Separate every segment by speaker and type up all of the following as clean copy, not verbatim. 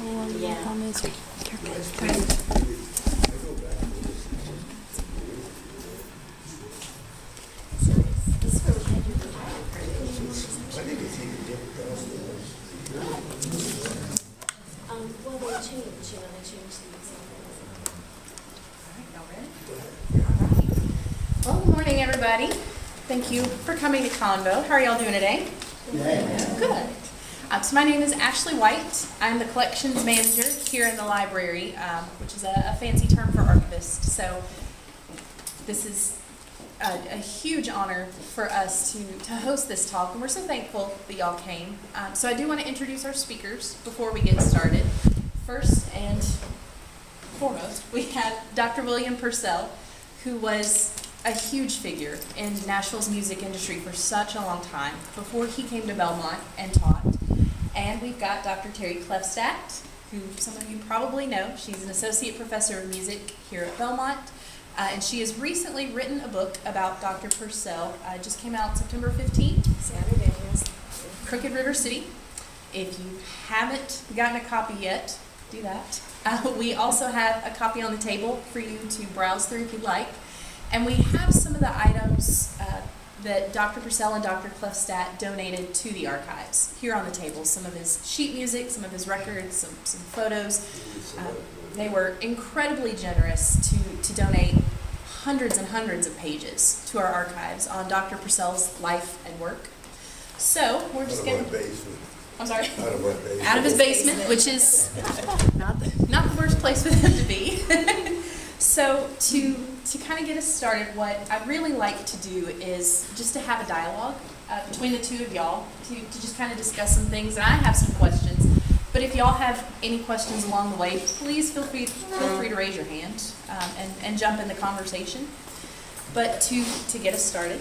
Speaker 1: Well, they change, they change things.
Speaker 2: Well, good morning, everybody. Thank you for coming to Convo. How are y'all doing today? Good. So my name is Ashley White. I'm the collections manager here in the library, which is a fancy term for archivist. So this is a huge honor for us to host this talk, and we're so thankful that y'all came. So I do want to introduce our speakers before we get started. First and foremost, we have Dr. William Purcell, who was a huge figure in Nashville's music industry for such a long time before he came to Belmont and taught. And we've got Dr. Terry Klefstad, who some of you probably know. She's an associate professor of music here at Belmont. And she has recently written a book about Dr. Purcell. It just came out September 15th.
Speaker 1: Saturday, yes.
Speaker 2: Crooked River City. If you haven't gotten a copy yet, do that. We also have a copy on the table for you to browse through if you'd like. And we have some of the items that Dr. Purcell and Dr. Klefstad donated to the archives here on the table. Some of his sheet music, some of his records, some photos. They were incredibly generous to donate hundreds and hundreds of pages to our archives on Dr. Purcell's life and work. So we're just going to... I'm sorry?
Speaker 3: Out of my basement.
Speaker 2: Out of his basement, which is not the worst place for them to be. So to kind of get us started, what I'd really like to do is just to have a dialogue between the two of y'all to just kind of discuss some things, and I have some questions. But if y'all have any questions along the way, please feel free to raise your hand and jump in the conversation. But to get us started,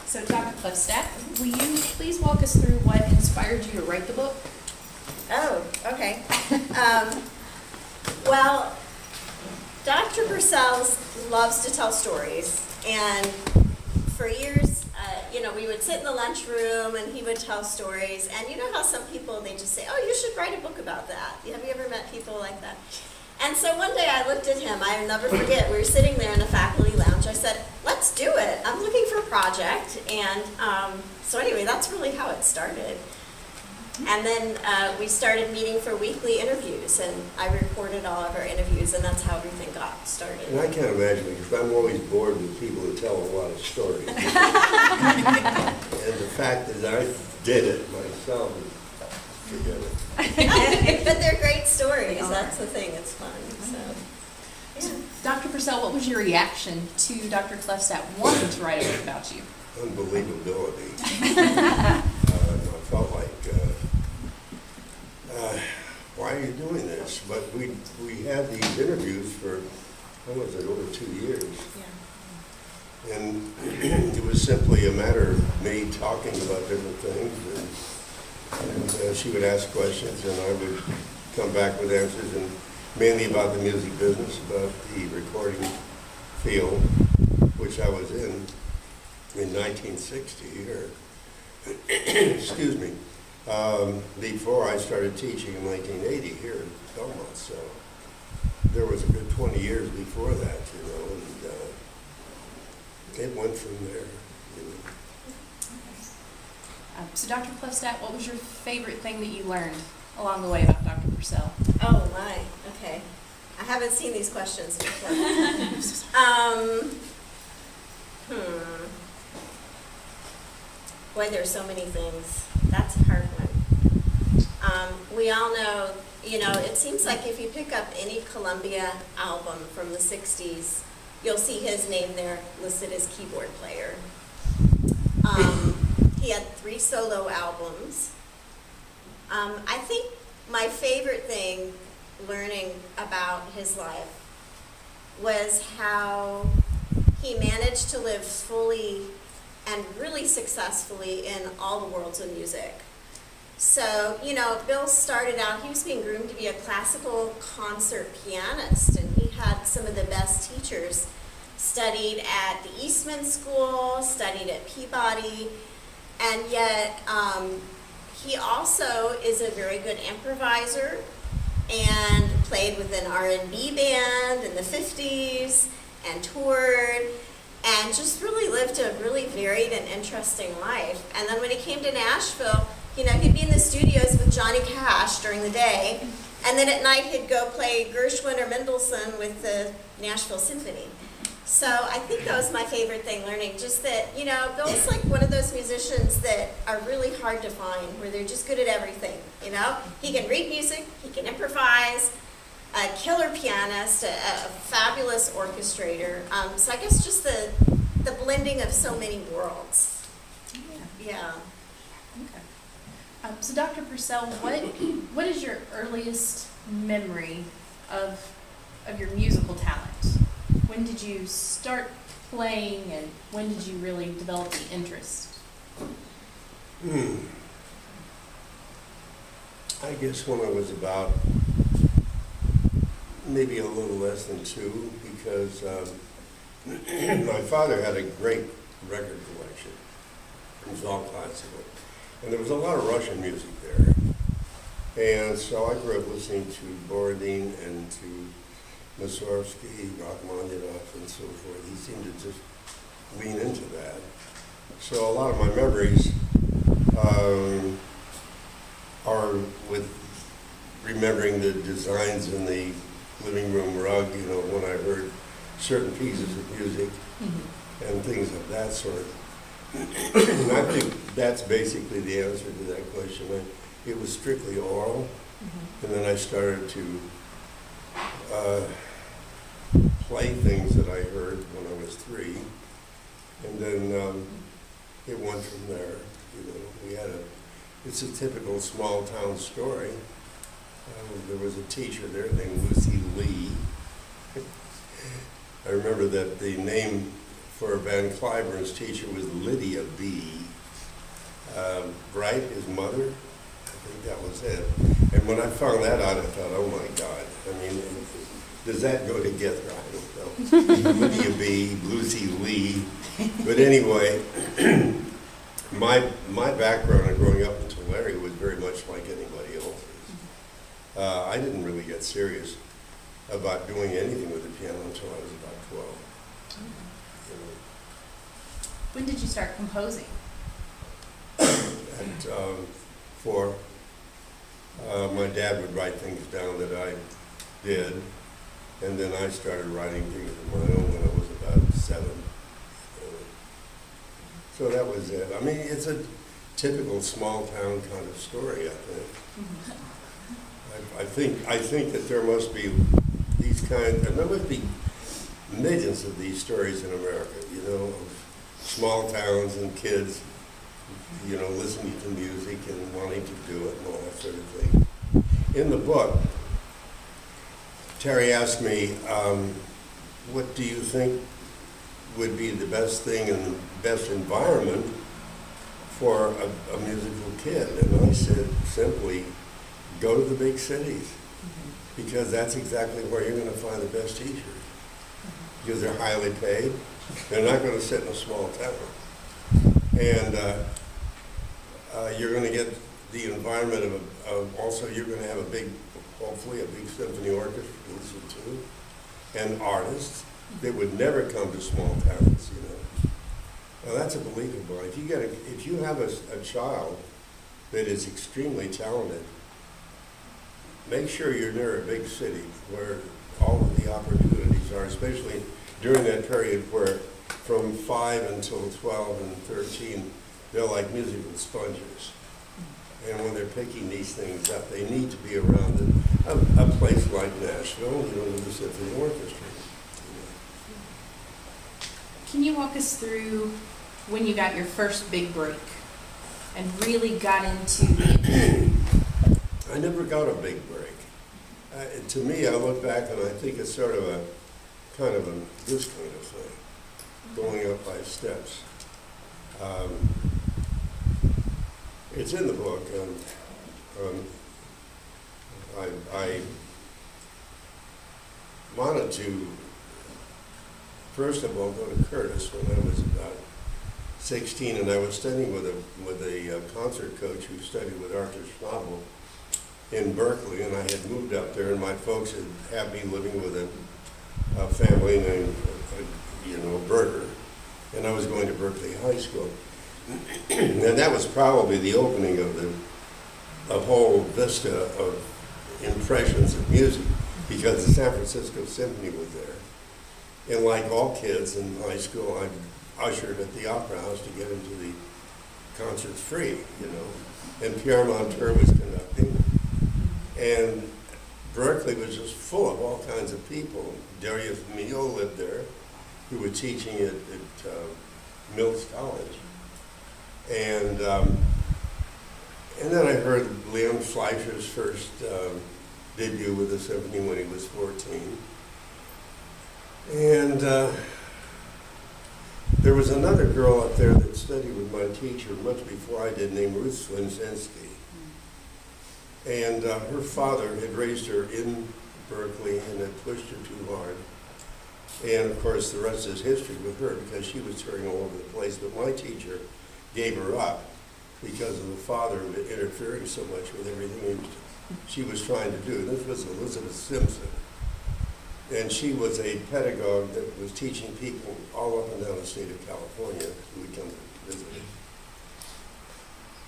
Speaker 2: so Dr. Klefstad, will you please walk us through what inspired you to write the book?
Speaker 1: Oh, okay. Well, Dr. Purcell loves to tell stories, and for years, we would sit in the lunchroom and he would tell stories, and you know how some people, they just say, oh, you should write a book about that. Have you ever met people like that? And so one day I looked at him, I'll never forget, we were sitting there in the faculty lounge. I said, let's do it. I'm looking for a project, and so anyway, that's really how it started. And then we started meeting for weekly interviews, and I recorded all of our interviews, and that's how everything got started.
Speaker 3: And I can't imagine, because I'm always bored with people who tell a lot of stories. And the fact that I did it myself, forget it.
Speaker 1: But they're great stories. That's the thing. It's fun. So, yeah.
Speaker 2: Dr. Purcell, what was your reaction to Dr. Klefstad wanting to write a book about you?
Speaker 3: Unbelievability. I felt like, why are you doing this? But we had these interviews for, what was it, over 2 years.
Speaker 1: Yeah.
Speaker 3: And it was simply a matter of me talking about different things. And she would ask questions, and I would come back with answers, and mainly about the music business, about the recording field, which I was in 1960, or excuse me, before I started teaching in 1980 here in Belmont. So there was a good 20 years before that, and it went from there.
Speaker 2: So Dr. Klefstad, what was your favorite thing that you learned along the way about Dr. Purcell?
Speaker 1: Oh my. Okay. I haven't seen these questions before. Boy, there's so many things. That's a hard one. We all know, it seems like if you pick up any Columbia album from the 60s, you'll see his name there listed as keyboard player. He had 3 solo albums. I think my favorite thing learning about his life was how he managed to live fully and really successfully in all the worlds of music. So, Bill started out, he was being groomed to be a classical concert pianist, and he had some of the best teachers. Studied at the Eastman School, studied at Peabody, and yet he also is a very good improviser. and played with an R&B band in the 50s and toured and just really lived a really varied and interesting life. And then when he came to Nashville, you know, he'd be in the studios with Johnny Cash during the day, and then at night he'd go play Gershwin or Mendelssohn with the Nashville Symphony. So I think that was my favorite thing, learning just that, you know, Bill's like one of those musicians that are really hard to find, where they're just good at everything, you know? He can read music, he can improvise, a killer pianist, a fabulous orchestrator. So I guess just the blending of so many worlds. Yeah.
Speaker 2: Okay. So Dr. Purcell, what is your earliest memory of your musical talent? When did you start playing, and when did you really develop the interest?
Speaker 3: I guess when I was about maybe a little less than 2, because my father had a great record collection. It was all classical. And there was a lot of Russian music there. And so I grew up listening to Borodin and to Mussorgsky, Rachmaninoff, and so forth. He seemed to just lean into that. So a lot of my memories are with remembering the designs in the living room rug, you know, when I heard certain pieces of music and things of that sort. And I think that's basically the answer to that question. It was strictly oral, and then I started to play things that I heard when I was 3, and then it went from there. You know, it's a typical small town story. There was a teacher there named Lucy Lee. I remember that the name for Van Cliburn's teacher was Lydia B. Bright, his mother, I think that was it. And when I found that out, I thought, oh my God, I mean, does that go together? I don't know. Lydia B., Lucy Lee. But anyway, my background in growing up in Tulare was very much like anybody else's. I didn't really get serious about doing anything with the piano until I was about 12. You know.
Speaker 2: When did you start composing?
Speaker 3: At 4, my dad would write things down that I did, and then I started writing things of my own when I was about 7. So that was it. I mean, it's a typical small town kind of story, I think. I think that there must be there must be millions of these stories in America, you know, of small towns and kids, you know, listening to music and wanting to do it and all that sort of thing. In the book, Terry asked me, what do you think would be the best thing and the best environment for a musical kid? And I said simply, go to the big cities, because that's exactly where you're going to find the best teachers, because they're highly paid. They're not going to sit in a small town. And you're going to get the environment of also you're going to have hopefully a big symphony orchestra to listen to, and artists that would never come to small towns, you know. Now that's a believable. If you have a child that is extremely talented, make sure you're near a big city where all of the opportunities are, especially during that period where from 5 until 12 and 13, they're like musical sponges. And when they're picking these things up, they need to be around a place like Nashville, you know, with the symphony orchestra.
Speaker 2: Can you walk us through when you got your first big break and really got into the industry?
Speaker 3: I never got a big break. To me, I look back and I think it's sort of this kind of thing, going up by steps. It's in the book. I wanted to, first of all, go to Curtis when I was about 16, and I was studying with a concert coach who studied with Arthur Schnabel. in Berkeley, and I had moved up there, and my folks had me living with a family named, Berger, and I was going to Berkeley High School. And that was probably the opening of a whole vista of impressions of music, because the San Francisco Symphony was there. And like all kids in high school, I ushered at the Opera House to get into the concerts free, And Pierre Monteur was conducting. And Berkeley was just full of all kinds of people. Darius Milhaud lived there, who was teaching at Mills College. And then I heard Leon Fleischer's first debut with the symphony when he was 14. And there was another girl up there that studied with my teacher much before I did, named Ruth Swinzinski. And her father had raised her in Berkeley and had pushed her too hard. And of course, the rest is history with her, because she was touring all over the place. But my teacher gave her up because of the father interfering so much with everything she was trying to do. This was Elizabeth Simpson. And she was a pedagogue that was teaching people all up and down the state of California who would come to visit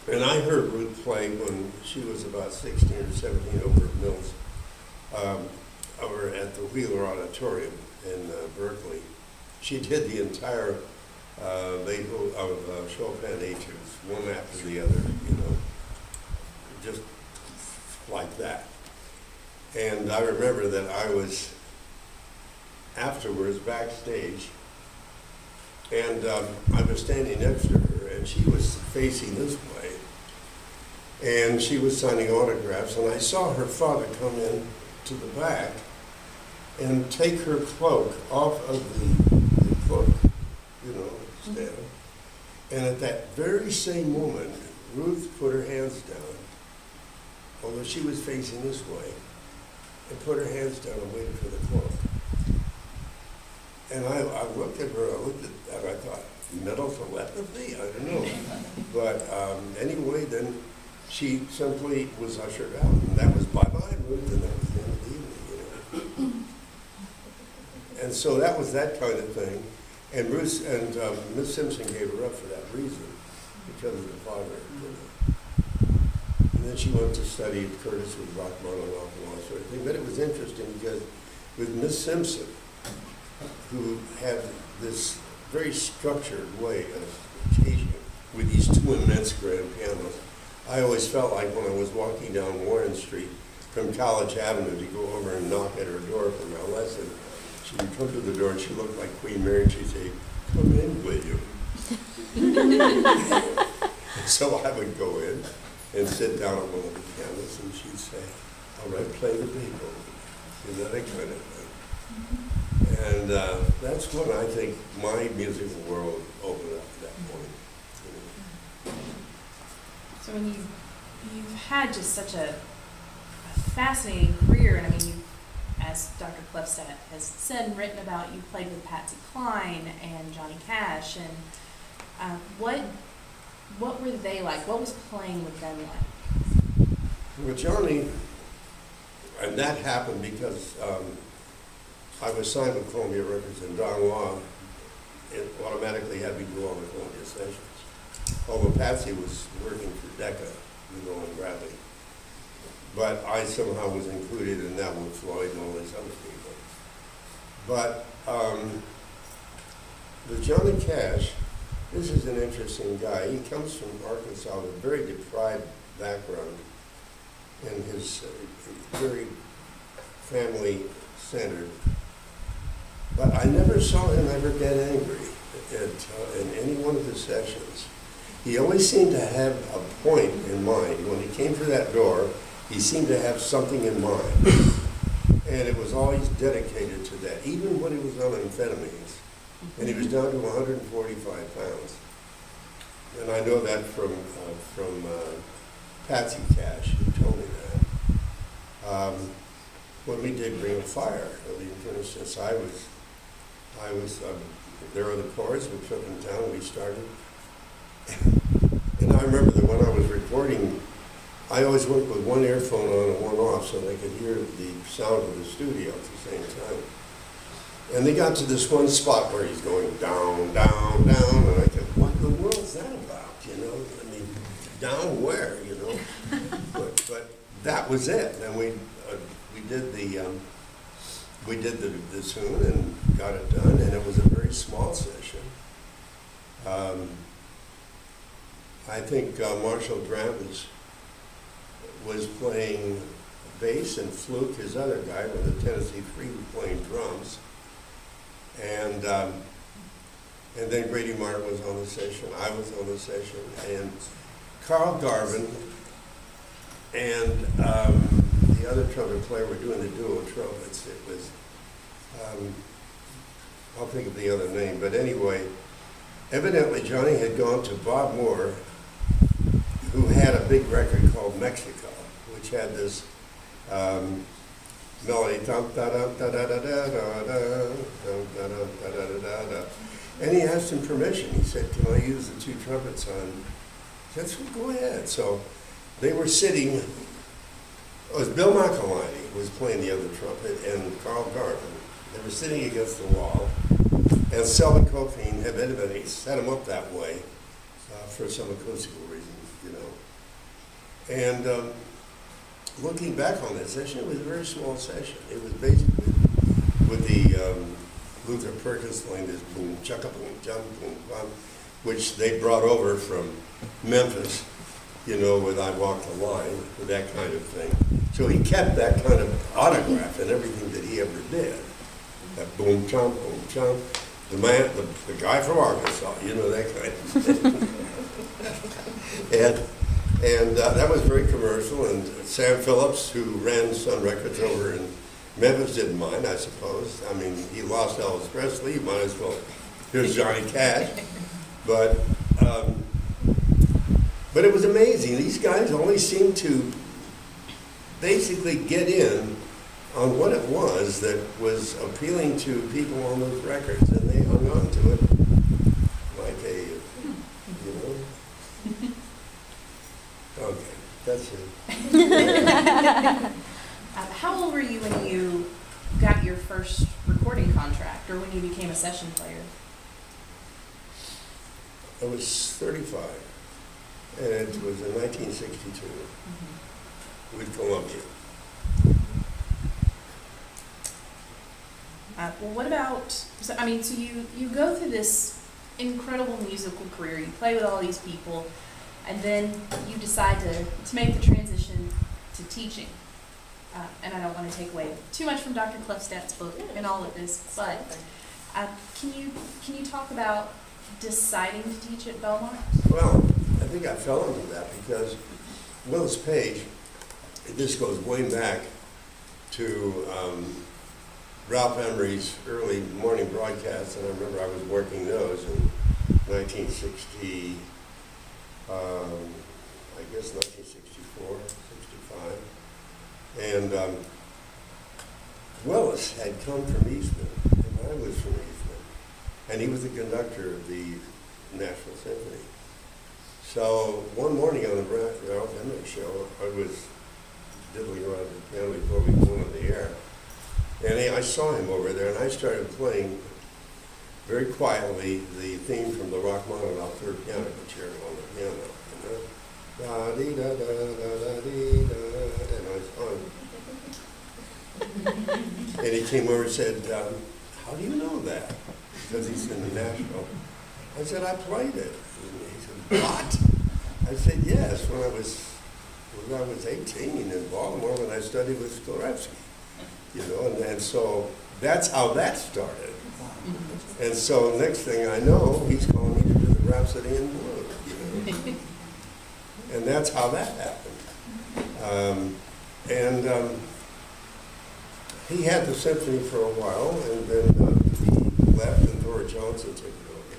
Speaker 3: her. And I heard Ruth play when she was about 16 or 17 over at Mills, over at the Wheeler Auditorium in Berkeley. She did the entire Beethoven of Chopin etudes, one after the other, just like that. And I remember that I was afterwards backstage, and I was standing next to her, and she was facing this way, and she was signing autographs, and I saw her father come in to the back and take her cloak off of the cloak, stand. And at that very same moment, Ruth put her hands down, although she was facing this way, and put her hands down and waited for the cloak. And I looked at her, and I thought, mental telepathy? I don't know. But anyway, then she simply was ushered out, and that was bye-bye, Ruth, and that was the end of the evening, And so that was that kind of thing. And Ruth and Miss Simpson gave her up for that reason, because of the father. And then she went to study at Curtis with Rachmaninoff and all that sort of thing. But it was interesting because with Miss Simpson, who had this very structured way of teaching with these two immense grand pianos, I always felt like when I was walking down Warren Street from College Avenue to go over and knock at her door for my lesson, she would come to the door and she looked like Queen Mary, and she'd say, "Come in, will you?" So I would go in and sit down on one of the pianos, and she'd say, "All right, play the Beethoven." And that kind of thing. And that's when I think my musical world opened up at that point.
Speaker 2: So when you've had just such a fascinating career, and I mean, you, as Dr. Klefstad has said and written about, you played with Patsy Cline and Johnny Cash, and what were they like? What was playing with them like?
Speaker 3: With Johnny, and that happened because I was signed with Columbia Records, and Don Law automatically had me do all the Columbia sessions. Although Patsy was working for Decca, and Bradley. But I somehow was included in that with Floyd and all these other people. But with Johnny Cash, this is an interesting guy. He comes from Arkansas with a very deprived background, and his very family-centered. But I never saw him ever get angry in any one of his sessions. He always seemed to have a point in mind. When he came through that door, he seemed to have something in mind. And it was always dedicated to that, even when he was on amphetamines. And he was down to 145 pounds. And I know that from Patsy Cash, who told me that. When we did Ring of Fire, I mean, for instance, I was there are the chords, we took them down, we started. And I remember that when I was recording I always worked with one earphone on and one off so they could hear the sound of the studio at the same time. And they got to this one spot where he's going down, down, down, and I said, what in the world's that about, you know? I mean, down where, you know? But that was it, and we did the tune and got it done, and it was a very small session. I think Marshall Drabis was playing bass, and Fluke, his other guy, with the Tennessee Free, was playing drums. And then Grady Martin was on the session, I was on the session, and Carl Garvin and the other trumpet player were doing the duo trumpets. It was, I'll think of the other name, but anyway, evidently Johnny had gone to Bob Moore, who had a big record called Mexico, which had this melody, and he asked him permission. He said, "Can I use the two trumpets on?" He said, "Well, go ahead." So they were sitting. It was Bill McElhinney was playing the other trumpet, and Carl Garvin. They were sitting against the wall, and Selvin Coffeen had evidently set them up that way for some acoustical reasons, you know. And looking back on that session, it was a very small session. It was basically with the Luther Perkins playing this boom, chugga boom, jump, boom, bum, which they brought over from Memphis, you know, with I Walk the Line, with that kind of thing. So he kept that kind of autograph in everything that he ever did. That boom, chump, the man, the guy from Arkansas, you know, that kind of thing. And that was very commercial, and Sam Phillips, who ran Sun Records over in Memphis, didn't mind, I suppose. I mean, he lost Elvis Presley, you might as well, here's Johnny Cash. But it was amazing. These guys only seemed to basically get in on what it was that was appealing to people on those records, and they hung on to it like a, you know. Okay, that's it.
Speaker 2: How old were you when you got your first recording contract, or when you became a session player?
Speaker 3: I was 35, and it was in 1962 with Columbia.
Speaker 2: Well, what about, so you go through this incredible musical career, you play with all these people, and then you decide to make the transition to teaching. And I don't want to take away too much from Dr. Klefstad's book and all of this, but can you talk about deciding to teach at Belmont?
Speaker 3: Well, I think I fell into that because Willis Page, this goes way back to Ralph Emery's early morning broadcasts, and I remember I was working those in 1960, I guess 1964, 65. And Willis had come from Eastman, and I was from Eastman, and he was the conductor of the Nashville Symphony. So one morning on the Ralph Emery show, I was diddling around the piano before we went on the air, and I saw him over there, and I started playing very quietly the theme from the Rachmaninoff third piano concerto on the piano, you know? Da dee da da da da dee da, and I was on. And he came over and said, "How do you know that?" Because he's in Nashville. I said, "I played it." And he said, "What?" I said, "Yes, when I was 18 in Baltimore when I studied with Klefstad, you know, and so that's how that started. And so next thing I know, he's calling me to do the Rhapsody in Blue, you know. And that's how that happened. He had the symphony for a while, and then he left, and Dora Johnson took it over.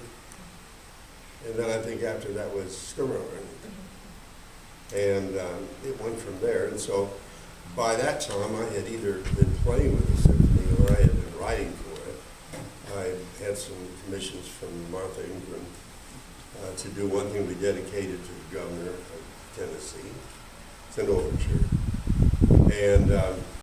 Speaker 3: And then I think after that was Skarmoren. And it went from there. And so by that time, I had either been playing with the symphony or I had been writing for it. I had some commissions from Martha Ingram to do one thing we dedicated to the governor of Tennessee. It's an overture. And